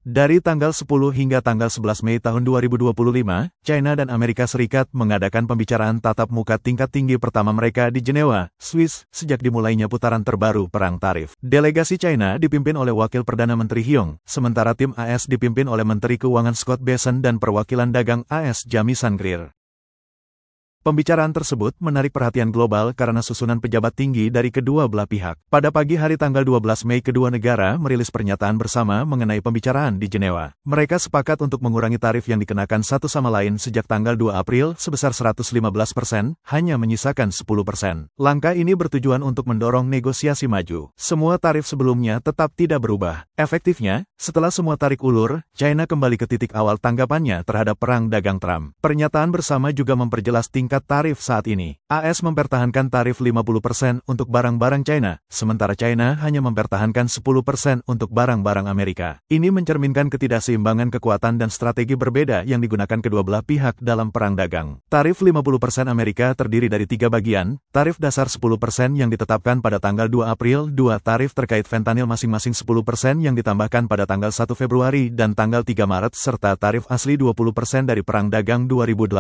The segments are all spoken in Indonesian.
Dari tanggal 10 hingga tanggal 11 Mei tahun 2025, China dan Amerika Serikat mengadakan pembicaraan tatap muka tingkat tinggi pertama mereka di Jenewa, Swiss, sejak dimulainya putaran terbaru Perang Tarif. Delegasi China dipimpin oleh Wakil Perdana Menteri Hyong, sementara tim AS dipimpin oleh Menteri Keuangan Scott Bessent dan Perwakilan Dagang AS Jamieson Greer. Pembicaraan tersebut menarik perhatian global karena susunan pejabat tinggi dari kedua belah pihak. Pada pagi hari tanggal 12 Mei kedua negara merilis pernyataan bersama mengenai pembicaraan di Jenewa. Mereka sepakat untuk mengurangi tarif yang dikenakan satu sama lain sejak tanggal 2 April sebesar 115%, hanya menyisakan 10%. Langkah ini bertujuan untuk mendorong negosiasi maju. Semua tarif sebelumnya tetap tidak berubah. Efektifnya, setelah semua tarik ulur, China kembali ke titik awal tanggapannya terhadap perang dagang Trump. Pernyataan bersama juga memperjelas tingkat tarif saat ini. AS mempertahankan tarif 50% untuk barang-barang China, sementara China hanya mempertahankan 10% untuk barang-barang Amerika. Ini mencerminkan ketidakseimbangan kekuatan dan strategi berbeda yang digunakan kedua belah pihak dalam perang dagang. Tarif 50% Amerika terdiri dari 3 bagian, tarif dasar 10% yang ditetapkan pada tanggal 2 April, 2 tarif terkait fentanyl masing-masing 10% yang ditambahkan pada tanggal 1 Februari dan tanggal 3 Maret, serta tarif asli 20% dari perang dagang 2018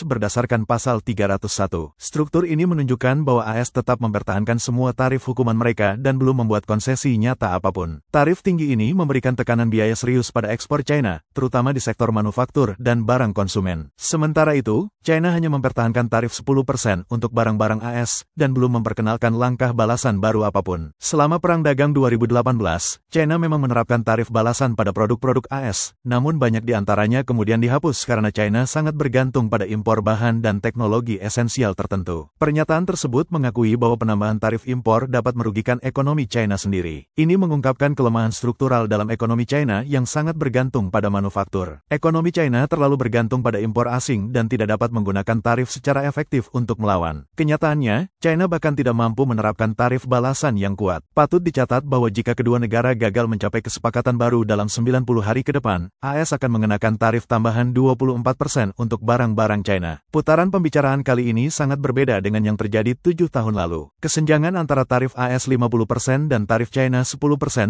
berdasarkan pasal 301. Struktur ini menunjukkan bahwa AS tetap mempertahankan semua tarif hukuman mereka dan belum membuat konsesi nyata apapun. Tarif tinggi ini memberikan tekanan biaya serius pada ekspor China, terutama di sektor manufaktur dan barang konsumen. Sementara itu, China hanya mempertahankan tarif 10% untuk barang-barang AS dan belum memperkenalkan langkah balasan baru apapun. Selama perang dagang 2018, China memang menerapkan tarif balasan pada produk-produk AS, namun banyak di antaranya kemudian dihapus karena China sangat bergantung pada impor bahan dan teknologi esensial tertentu. Pernyataan tersebut mengakui bahwa penambahan tarif impor dapat merugikan ekonomi China sendiri. Ini mengungkapkan kelemahan struktural dalam ekonomi China yang sangat bergantung pada manufaktur. Ekonomi China terlalu bergantung pada impor asing dan tidak dapat menggunakan tarif secara efektif untuk melawan. Kenyataannya, China bahkan tidak mampu menerapkan tarif balasan yang kuat. Patut dicatat bahwa jika kedua negara gagal mencapai kesepakatan baru dalam 90 hari ke depan, AS akan mengenakan tarif tambahan 24% untuk barang-barang China. Putaran pembicaraan kali ini sangat berbeda dengan yang terjadi 7 tahun lalu. Kesenjangan antara tarif AS 50% dan tarif China 10%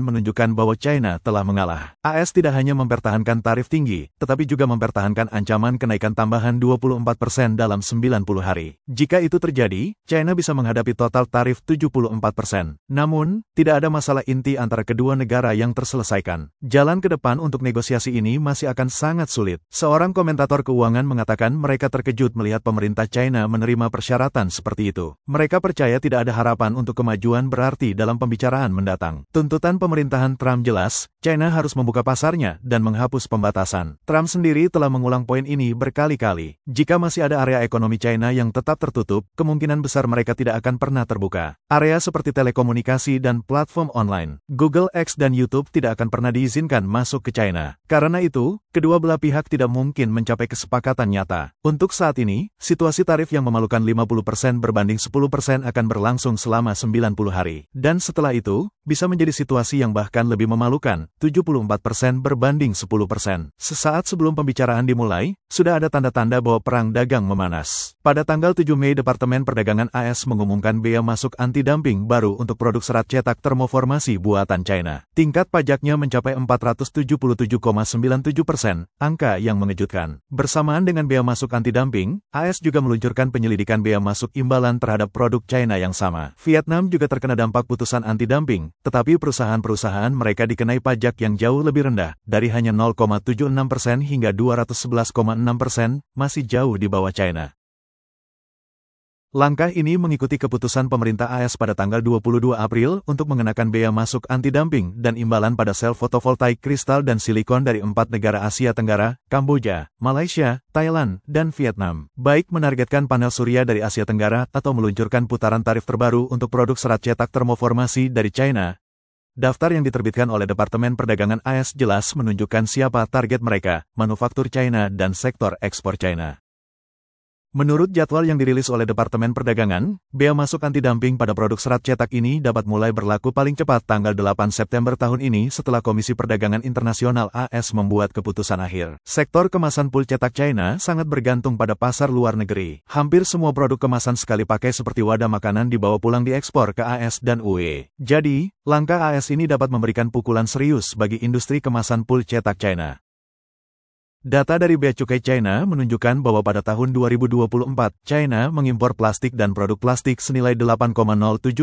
menunjukkan bahwa China telah mengalah. AS tidak hanya mempertahankan tarif tinggi, tetapi juga mempertahankan ancaman kenaikan tambahan 24% dalam 90 hari. Jika itu terjadi, China bisa menghadapi total tarif 74%. Namun, tidak ada masalah inti antara kedua negara yang terselesaikan. Jalan ke depan untuk negosiasi ini masih akan sangat sulit. Seorang komentator keuangan mengatakan mereka terkejut melihat pemerintah China menerima persyaratan seperti itu. Mereka percaya tidak ada harapan untuk kemajuan berarti dalam pembicaraan mendatang. Tuntutan pemerintahan Trump jelas, China harus membuka pasarnya dan menghapus pembatasan. Trump sendiri telah mengulang poin ini berkali-kali. Jika masih ada area ekonomi China yang tetap tertutup, kemungkinan besar mereka tidak akan pernah terbuka. Area seperti telekomunikasi dan platform online, Google X dan YouTube tidak akan pernah diizinkan masuk ke China. Karena itu, kedua belah pihak tidak mungkin mencapai kesepakatan nyata. Untuk saat ini, situasi tarif yang memalukan 50% berbanding 10% akan berlangsung selama 90 hari. Dan setelah itu, bisa menjadi situasi yang bahkan lebih memalukan, 74% berbanding 10%. Sesaat sebelum pembicaraan dimulai, sudah ada tanda-tanda bahwa perang dagang memanas. Pada tanggal 7 Mei, Departemen Perdagangan AS mengumumkan bea masuk anti-dumping baru untuk produk serat cetak termoformasi buatan China. Tingkat pajaknya mencapai 477,97%, angka yang mengejutkan. Bersamaan dengan bea masuk anti-dumping, AS juga meluncurkan penyelidikan bea masuk imbalan terhadap produk China yang sama. Vietnam juga terkena dampak putusan anti-dumping, tetapi perusahaan-perusahaan mereka dikenai pajak yang jauh lebih rendah, dari hanya 0,76% hingga 211,6%, masih jauh di bawah China. Langkah ini mengikuti keputusan pemerintah AS pada tanggal 22 April untuk mengenakan bea masuk anti-dumping dan imbalan pada sel fotovoltaik kristal dan silikon dari 4 negara Asia Tenggara, Kamboja, Malaysia, Thailand, dan Vietnam. Baik menargetkan panel surya dari Asia Tenggara atau meluncurkan putaran tarif terbaru untuk produk serat cetak termoformasi dari China. Daftar yang diterbitkan oleh Departemen Perdagangan AS jelas menunjukkan siapa target mereka, manufaktur China dan sektor ekspor China. Menurut jadwal yang dirilis oleh Departemen Perdagangan, bea masuk anti-dumping pada produk serat cetak ini dapat mulai berlaku paling cepat tanggal 8 September tahun ini setelah Komisi Perdagangan Internasional AS membuat keputusan akhir. Sektor kemasan pul cetak China sangat bergantung pada pasar luar negeri. Hampir semua produk kemasan sekali pakai seperti wadah makanan dibawa pulang diekspor ke AS dan UE. Jadi, langkah AS ini dapat memberikan pukulan serius bagi industri kemasan pul cetak China. Data dari Bea Cukai China menunjukkan bahwa pada tahun 2024, China mengimpor plastik dan produk plastik senilai 8,07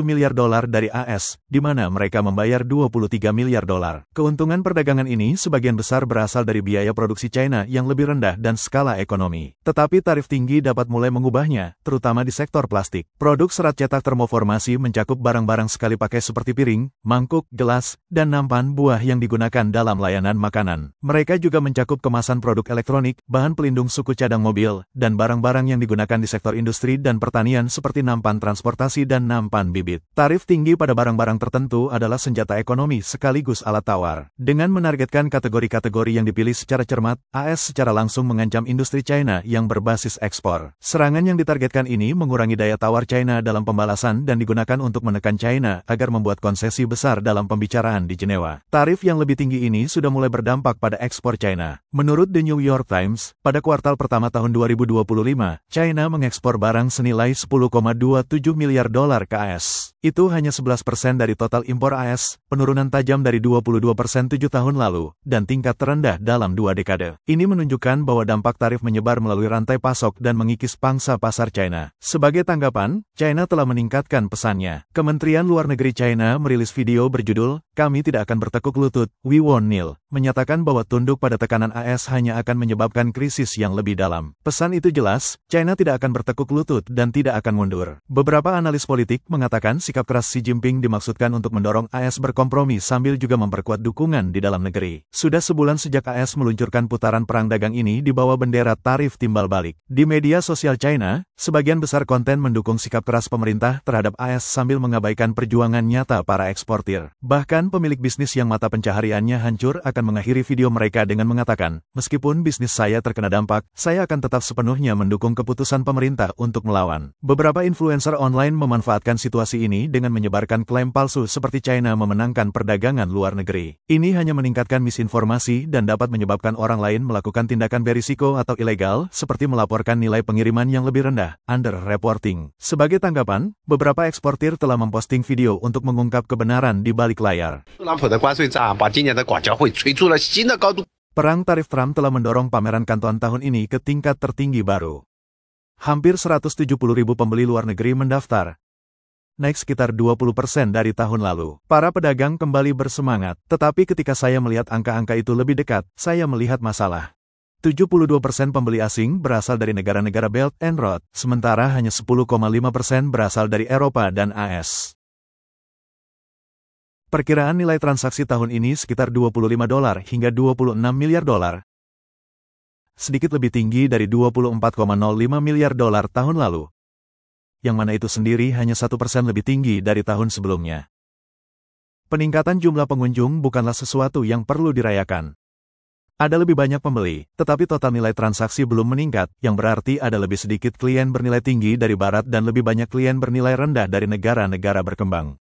miliar dolar dari AS, di mana mereka membayar 23 miliar dolar. Keuntungan perdagangan ini sebagian besar berasal dari biaya produksi China yang lebih rendah dan skala ekonomi. Tetapi tarif tinggi dapat mulai mengubahnya, terutama di sektor plastik. Produk serat cetak termoformasi mencakup barang-barang sekali pakai seperti piring, mangkuk, gelas, dan nampan buah yang digunakan dalam layanan makanan. Mereka juga mencakup kemasan produk elektronik, bahan pelindung suku cadang mobil, dan barang-barang yang digunakan di sektor industri dan pertanian seperti nampan transportasi dan nampan bibit. Tarif tinggi pada barang-barang tertentu adalah senjata ekonomi sekaligus alat tawar. Dengan menargetkan kategori-kategori yang dipilih secara cermat, AS secara langsung mengancam industri China yang berbasis ekspor. Serangan yang ditargetkan ini mengurangi daya tawar China dalam pembalasan dan digunakan untuk menekan China agar membuat konsesi besar dalam pembicaraan di Jenewa. Tarif yang lebih tinggi ini sudah mulai berdampak pada ekspor China. Menurut The New York Times, pada kuartal pertama tahun 2025, China mengekspor barang senilai 10,27 miliar dolar ke AS. Itu hanya 11% dari total impor AS, penurunan tajam dari 22% 7 tahun lalu, dan tingkat terendah dalam 2 dekade. Ini menunjukkan bahwa dampak tarif menyebar melalui rantai pasok dan mengikis pangsa pasar China. Sebagai tanggapan, China telah meningkatkan pesannya. Kementerian Luar Negeri China merilis video berjudul, "Kami tidak akan bertekuk lutut, we won't kneel," menyatakan bahwa tunduk pada tekanan AS hanya akan menyebabkan krisis yang lebih dalam. Pesan itu jelas, China tidak akan bertekuk lutut dan tidak akan mundur. Beberapa analis politik mengatakan sikap keras Xi Jinping dimaksudkan untuk mendorong AS berkompromi sambil juga memperkuat dukungan di dalam negeri. Sudah sebulan sejak AS meluncurkan putaran perang dagang ini di bawah bendera tarif timbal balik. Di media sosial China, sebagian besar konten mendukung sikap keras pemerintah terhadap AS sambil mengabaikan perjuangan nyata para eksportir. Bahkan pemilik bisnis yang mata pencahariannya hancur akan mengakhiri video mereka dengan mengatakan, "Meskipun bisnis saya terkena dampak, saya akan tetap sepenuhnya mendukung keputusan pemerintah untuk melawan." Beberapa influencer online memanfaatkan situasi ini dengan menyebarkan klaim palsu seperti China memenangkan perdagangan luar negeri. Ini hanya meningkatkan misinformasi dan dapat menyebabkan orang lain melakukan tindakan berisiko atau ilegal, seperti melaporkan nilai pengiriman yang lebih rendah, underreporting. Sebagai tanggapan, beberapa eksportir telah memposting video untuk mengungkap kebenaran di balik layar. Perang tarif Trump telah mendorong pameran Kanton tahun ini ke tingkat tertinggi baru. Hampir 170.000 pembeli luar negeri mendaftar, naik sekitar 20% dari tahun lalu. Para pedagang kembali bersemangat, tetapi ketika saya melihat angka-angka itu lebih dekat, saya melihat masalah. 72% pembeli asing berasal dari negara-negara Belt and Road, sementara hanya 10,5% berasal dari Eropa dan AS. Perkiraan nilai transaksi tahun ini sekitar 25 dolar hingga 26 miliar dolar. Sedikit lebih tinggi dari 24,05 miliar dolar tahun lalu. Yang mana itu sendiri hanya 1% lebih tinggi dari tahun sebelumnya. Peningkatan jumlah pengunjung bukanlah sesuatu yang perlu dirayakan. Ada lebih banyak pembeli, tetapi total nilai transaksi belum meningkat, yang berarti ada lebih sedikit klien bernilai tinggi dari barat dan lebih banyak klien bernilai rendah dari negara-negara berkembang.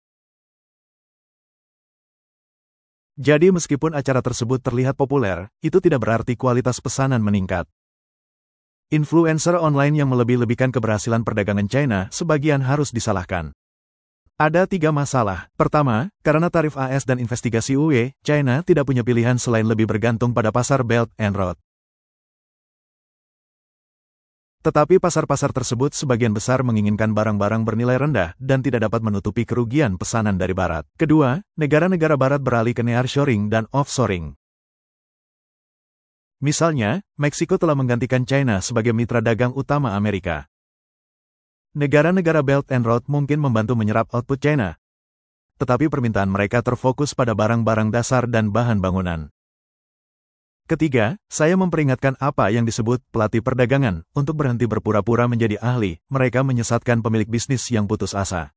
Jadi meskipun acara tersebut terlihat populer, itu tidak berarti kualitas pesanan meningkat. Influencer online yang melebih-lebihkan keberhasilan perdagangan China sebagian harus disalahkan. Ada 3 masalah. Pertama, karena tarif AS dan investigasi UE, China tidak punya pilihan selain lebih bergantung pada pasar Belt and Road. Tetapi pasar-pasar tersebut sebagian besar menginginkan barang-barang bernilai rendah dan tidak dapat menutupi kerugian pesanan dari barat. Kedua, negara-negara barat beralih ke nearshoring dan offshoring. Misalnya, Meksiko telah menggantikan China sebagai mitra dagang utama Amerika. Negara-negara Belt and Road mungkin membantu menyerap output China, tetapi permintaan mereka terfokus pada barang-barang dasar dan bahan bangunan. Ketiga, saya memperingatkan apa yang disebut pelatih perdagangan untuk berhenti berpura-pura menjadi ahli. Mereka menyesatkan pemilik bisnis yang putus asa.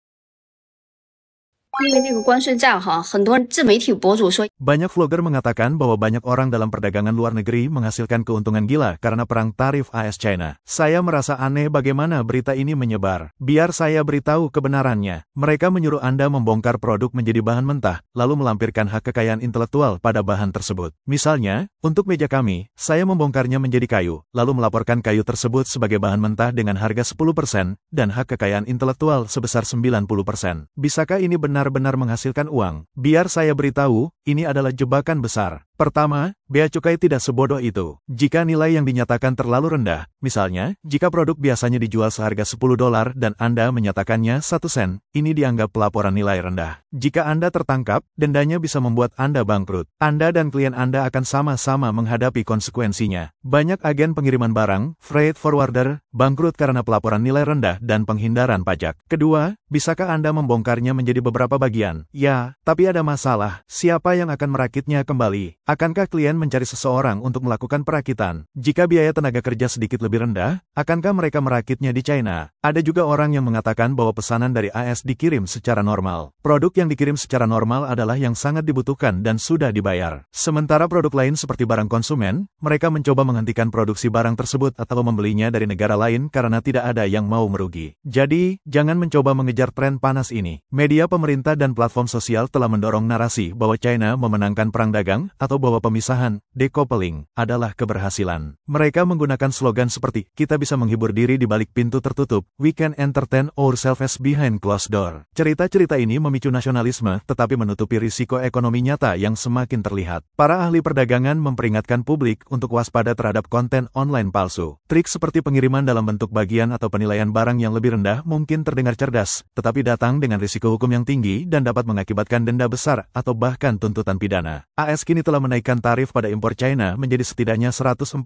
因为这个关税战哈，很多自媒体博主说 Banyak vlogger mengatakan bahwa banyak orang dalam perdagangan luar negeri menghasilkan keuntungan gila karena perang tarif AS-China. Saya merasa aneh bagaimana berita ini menyebar. Biar saya beritahu kebenarannya. Mereka menyuruh Anda membongkar produk menjadi bahan mentah, lalu melampirkan hak kekayaan intelektual pada bahan tersebut. Misalnya, untuk meja kami, saya membongkarnya menjadi kayu, lalu melaporkan kayu tersebut sebagai bahan mentah dengan harga 10% dan hak kekayaan intelektual sebesar 90%. Bisakah ini benar-benar menghasilkan uang? Biar saya beritahu, ini adalah jebakan besar. Pertama, bea cukai tidak sebodoh itu. Jika nilai yang dinyatakan terlalu rendah, misalnya, jika produk biasanya dijual seharga $10 dan Anda menyatakannya 1 sen, ini dianggap pelaporan nilai rendah. Jika Anda tertangkap, dendanya bisa membuat Anda bangkrut. Anda dan klien Anda akan sama-sama menghadapi konsekuensinya. Banyak agen pengiriman barang, freight forwarder, bangkrut karena pelaporan nilai rendah dan penghindaran pajak. Kedua, bisakah Anda membongkarnya menjadi beberapa bagian? Ya, tapi ada masalah. Siapa yang akan merakitnya kembali? Akankah klien mencari seseorang untuk melakukan perakitan? Jika biaya tenaga kerja sedikit lebih rendah, akankah mereka merakitnya di China? Ada juga orang yang mengatakan bahwa pesanan dari AS dikirim secara normal. Produk yang dikirim secara normal adalah yang sangat dibutuhkan dan sudah dibayar. Sementara produk lain seperti barang konsumen, mereka mencoba menghentikan produksi barang tersebut atau membelinya dari negara lain karena tidak ada yang mau merugi. Jadi, jangan mencoba mengejar tren panas ini. Media pemerintah dan platform sosial telah mendorong narasi bahwa China memenangkan perang dagang atau bahwa pemisahan, decoupling, adalah keberhasilan. Mereka menggunakan slogan seperti, kita bisa menghibur diri di balik pintu tertutup, we can entertain ourselves behind closed door. Cerita-cerita ini memicu nasionalisme, tetapi menutupi risiko ekonomi nyata yang semakin terlihat. Para ahli perdagangan memperingatkan publik untuk waspada terhadap konten online palsu. Trik seperti pengiriman dalam bentuk bagian atau penilaian barang yang lebih rendah mungkin terdengar cerdas, tetapi datang dengan risiko hukum yang tinggi dan dapat mengakibatkan denda besar atau bahkan tuntutan pidana. AS kini telah menaikkan tarif pada impor China menjadi setidaknya 145%.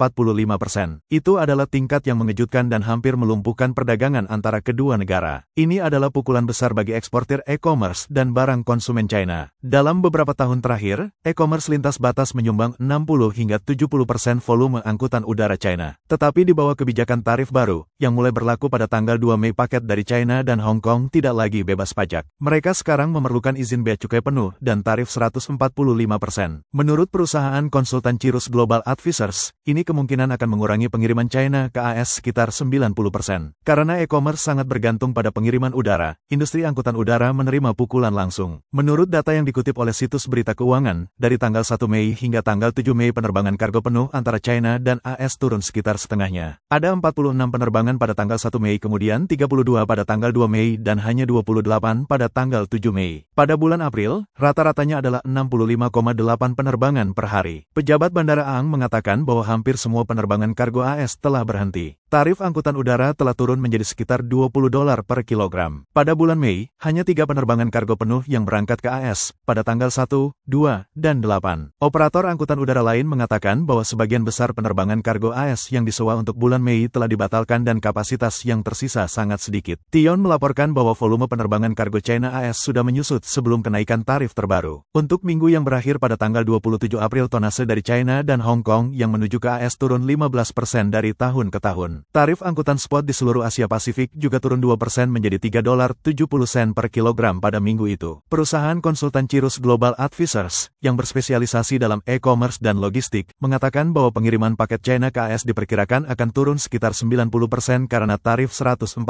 Itu adalah tingkat yang mengejutkan dan hampir melumpuhkan perdagangan antara kedua negara. Ini adalah pukulan besar bagi eksportir e-commerce dan barang konsumen China. Dalam beberapa tahun terakhir, e-commerce lintas batas menyumbang 60 hingga 70% volume angkutan udara China. Tetapi di bawah kebijakan tarif baru, yang mulai berlaku pada tanggal 2 Mei, paket dari China dan Hong Kong tidak lagi bebas pajak. Mereka sekarang memerlukan izin bea cukai penuh dan tarif 145%. Menurut perusahaan konsultan Cirrus Global Advisors, ini kemungkinan akan mengurangi pengiriman China ke AS sekitar 90%. Karena e-commerce sangat bergantung pada pengiriman udara, industri angkutan udara menerima pukulan langsung. Menurut data yang dikutip oleh situs berita keuangan, dari tanggal 1 Mei hingga tanggal 7 Mei penerbangan kargo penuh antara China dan AS turun sekitar setengahnya. Ada 46 penerbangan pada tanggal 1 Mei, kemudian 32 pada tanggal 2 Mei dan hanya 28 pada tanggal 7 Mei. Pada bulan April, rata-ratanya adalah 65,8 penerbangan per hari. Pejabat Bandara Aang mengatakan bahwa hampir semua penerbangan kargo AS telah berhenti. Tarif angkutan udara telah turun menjadi sekitar $20 per kilogram. Pada bulan Mei, hanya 3 penerbangan kargo penuh yang berangkat ke AS, pada tanggal 1, 2, dan 8. Operator angkutan udara lain mengatakan bahwa sebagian besar penerbangan kargo AS yang disewa untuk bulan Mei telah dibatalkan dan kapasitas yang tersisa sangat sedikit. Tion melaporkan bahwa volume penerbangan kargo China AS sudah menyusut sebelum kenaikan tarif terbaru. Untuk minggu yang berakhir pada tanggal 27 April, tonase dari China dan Hong Kong yang menuju ke AS turun 15% dari tahun ke tahun. Tarif angkutan spot di seluruh Asia Pasifik juga turun 2% menjadi $3.70 per kilogram pada minggu itu. Perusahaan konsultan Cirrus Global Advisors, yang berspesialisasi dalam e-commerce dan logistik, mengatakan bahwa pengiriman paket China ke AS diperkirakan akan turun sekitar 90% karena tarif 145%.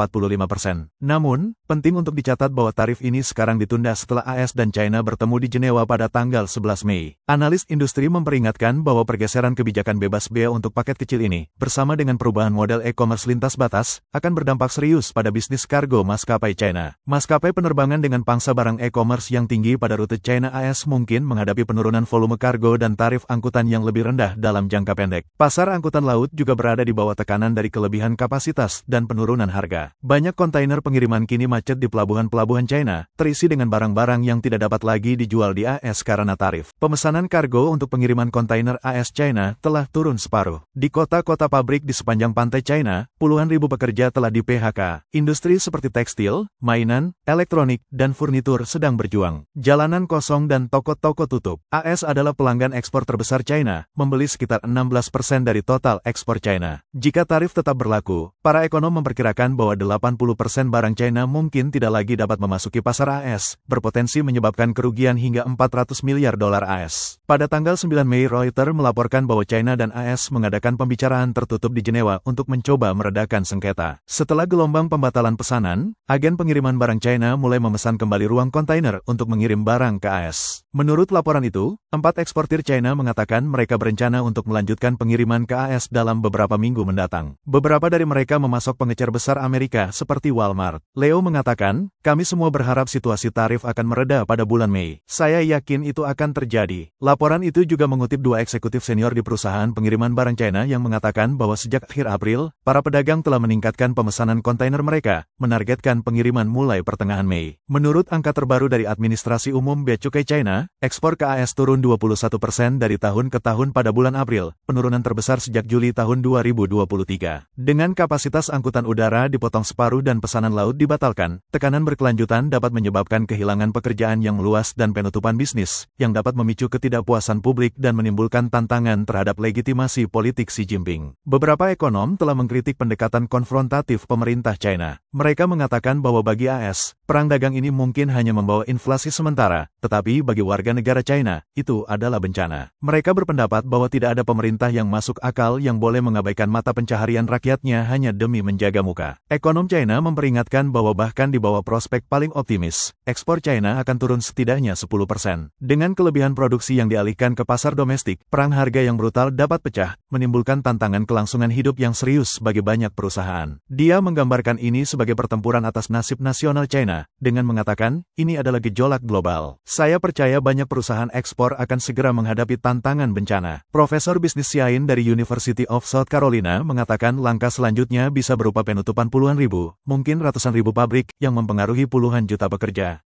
Namun, penting untuk dicatat bahwa tarif ini sekarang ditunda setelah AS dan China bertemu di Jenewa pada tanggal 11 Mei. Analis industri memperingatkan bahwa pergeseran kebijakan bebas bea untuk paket kecil ini, bersama dengan perubahan model e-commerce lintas batas, akan berdampak serius pada bisnis kargo maskapai China. Maskapai penerbangan dengan pangsa barang e-commerce yang tinggi pada rute China AS mungkin menghadapi penurunan volume kargo dan tarif angkutan yang lebih rendah dalam jangka pendek. Pasar angkutan laut juga berada di bawah tekanan dari kelebihan kapasitas dan penurunan harga. Banyak kontainer pengiriman kini macet di pelabuhan-pelabuhan China, terisi dengan barang-barang yang tidak dapat lagi dijual di AS karena tarif. Pemesanan kargo untuk pengiriman kontainer AS China telah turun separuh. Di kota-kota pabrik di sepanjang pantai China, puluhan ribu pekerja telah di-PHK. Industri seperti tekstil, mainan, elektronik, dan furnitur sedang berjuang. Jalanan kosong dan toko-toko tutup. AS adalah pelanggan ekspor terbesar China, membeli sekitar 16% dari total ekspor China. Jika tarif tetap berlaku, para ekonom memperkirakan bahwa 80% barang China mungkin tidak lagi dapat memasuki pasar AS, berpotensi menyebabkan kerugian hingga 400 miliar dolar AS. Pada tanggal 9 Mei, Reuters melaporkan bahwa China dan AS mengadakan pembicaraan tertutup di Jenewa untuk mencoba meredakan sengketa. Setelah gelombang pembatalan pesanan, agen pengiriman barang China mulai memesan kembali ruang kontainer untuk mengirim barang ke AS. Menurut laporan itu, 4 eksportir China mengatakan mereka berencana untuk melanjutkan pengiriman ke AS dalam beberapa minggu mendatang. Beberapa dari mereka memasok pengecer besar Amerika seperti Walmart. Leo mengatakan, kami semua berharap situasi tarif akan mereda pada bulan Mei. Saya yakin itu akan terjadi. Laporan itu juga mengutip 2 eksekutif senior di perusahaan pengiriman barang China yang mengatakan bahwa sejak akhir April, para pedagang telah meningkatkan pemesanan kontainer mereka, menargetkan pengiriman mulai pertengahan Mei. Menurut angka terbaru dari Administrasi Umum Bea Cukai China, ekspor ke AS turun 21% dari tahun ke tahun pada bulan April, penurunan terbesar sejak Juli tahun 2023. Dengan kapasitas angkutan udara dipotong separuh dan pesanan laut dibatalkan, tekanan berkelanjutan dapat menyebabkan kehilangan pekerjaan yang meluas dan penutupan bisnis, yang dapat memicu ketidakpuasan publik dan menimbulkan tantangan terhadap legitimasi politik Xi Jinping. Beberapa ekonom telah mengkritik pendekatan konfrontatif pemerintah China. Mereka mengatakan bahwa bagi AS, perang dagang ini mungkin hanya membawa inflasi sementara, tetapi bagi warga negara China, itu adalah bencana. Mereka berpendapat bahwa tidak ada pemerintah yang masuk akal yang boleh mengabaikan mata pencaharian rakyatnya hanya demi menjaga muka. Ekonom China memperingatkan bahwa bahkan di bawah prospek paling optimis, ekspor China akan turun setidaknya 10%. Dengan kelebihan produksi yang dialihkan ke pasar domestik, perang harga yang brutal dapat pecah, menimbulkan tantangan kelangsungan hidup yang serius bagi banyak perusahaan. Dia menggambarkan ini sebagai pertempuran atas nasib nasional China, dengan mengatakan, ini adalah gejolak global. Saya percaya banyak perusahaan ekspor akan segera menghadapi tantangan bencana. Profesor bisnis Xiain dari University of South Carolina mengatakan langkah selanjutnya bisa berupa penutupan puluhan ribu, mungkin ratusan ribu pabrik, yang mempengaruhi puluhan juta pekerja.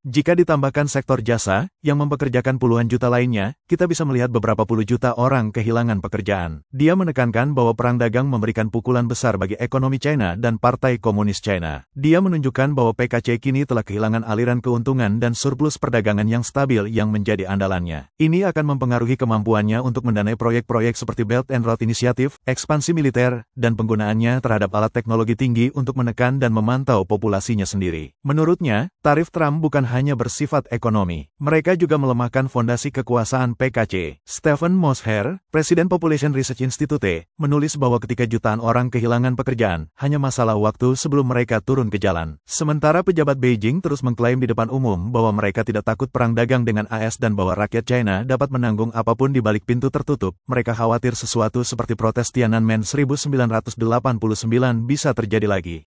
Jika ditambahkan sektor jasa, yang mempekerjakan puluhan juta lainnya, kita bisa melihat beberapa puluh juta orang kehilangan pekerjaan. Dia menekankan bahwa perang dagang memberikan pukulan besar bagi ekonomi China dan Partai Komunis China. Dia menunjukkan bahwa PKC kini telah kehilangan aliran keuntungan dan surplus perdagangan yang stabil yang menjadi andalannya. Ini akan mempengaruhi kemampuannya untuk mendanai proyek-proyek seperti Belt and Road Initiative, ekspansi militer, dan penggunaannya terhadap alat teknologi tinggi untuk menekan dan memantau populasinya sendiri. Menurutnya, tarif Trump bukan hanya bersifat ekonomi. Mereka juga melemahkan fondasi kekuasaan PKC. Stephen Mosher, Presiden Population Research Institute, menulis bahwa ketika jutaan orang kehilangan pekerjaan, hanya masalah waktu sebelum mereka turun ke jalan. Sementara pejabat Beijing terus mengklaim di depan umum bahwa mereka tidak takut perang dagang dengan AS dan bahwa rakyat China dapat menanggung apapun di balik pintu tertutup, mereka khawatir sesuatu seperti protes Tiananmen 1989 bisa terjadi lagi.